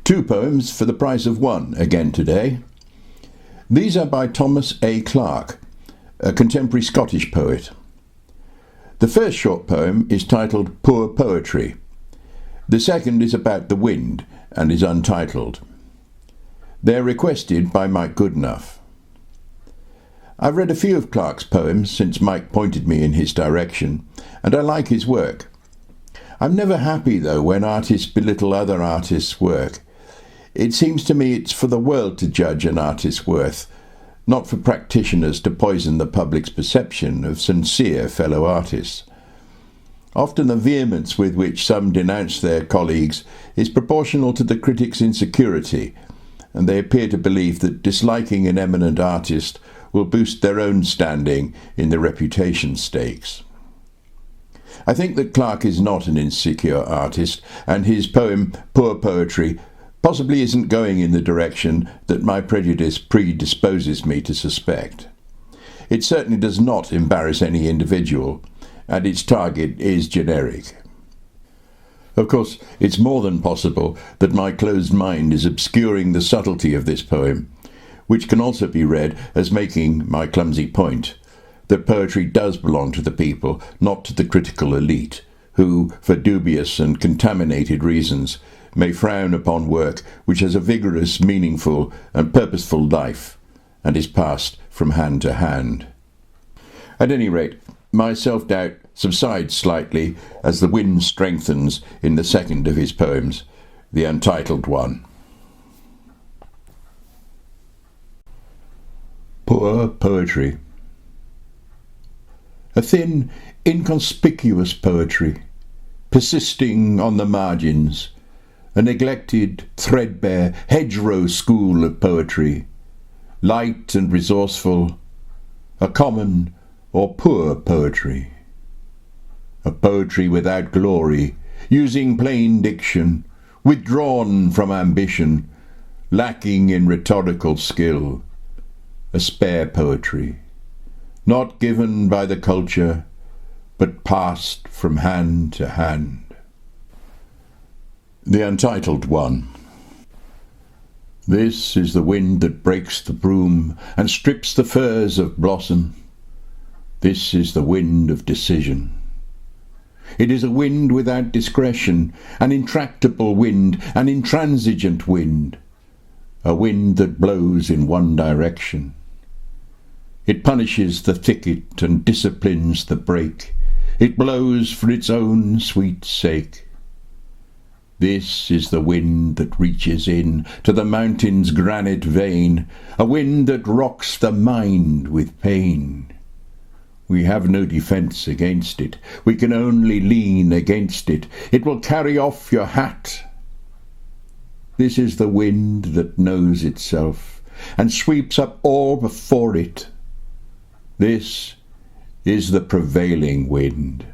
Two poems for the price of one again today. These are by Thomas A. Clarke, a contemporary Scottish poet. The first short poem is titled Poor Poetry. The second is about the wind and is untitled. They're requested by Mike Goodenough. I've read a few of Clarke's poems since Mike pointed me in his direction, and I like his work. I'm never happy, though, when artists belittle other artists' work. It seems to me it's for the world to judge an artist's worth, not for practitioners to poison the public's perception of sincere fellow artists. Often the vehemence with which some denounce their colleagues is proportional to the critic's insecurity, and they appear to believe that disliking an eminent artist will boost their own standing in the reputation stakes. I think that Clarke is not an insecure artist, and his poem Poor Poetry possibly isn't going in the direction that my prejudice predisposes me to suspect. It certainly does not embarrass any individual, and its target is generic. Of course, it's more than possible that my closed mind is obscuring the subtlety of this poem, which can also be read as making my clumsy point that poetry does belong to the people, not to the critical elite, who, for dubious and contaminated reasons, may frown upon work which has a vigorous, meaningful, and purposeful life, and is passed from hand to hand. At any rate, my self-doubt subsides slightly as the wind strengthens in the second of his poems, the untitled one. Poor Poetry. A thin, inconspicuous poetry, persisting on the margins, a neglected, threadbare, hedgerow school of poetry, light and resourceful, a common or poor poetry. A poetry without glory, using plain diction, withdrawn from ambition, lacking in rhetorical skill, a spare poetry, not given by the culture, but passed from hand to hand. The untitled one. This is the wind that breaks the broom and strips the furs of blossom. This is the wind of decision. It is a wind without discretion, an intractable wind, an intransigent wind, a wind that blows in one direction. It punishes the thicket and disciplines the brake. It blows for its own sweet sake. This is the wind that reaches in to the mountain's granite vein, a wind that rocks the mind with pain. We have no defence against it. We can only lean against it. It will carry off your hat. This is the wind that knows itself and sweeps up all before it. This is the prevailing wind.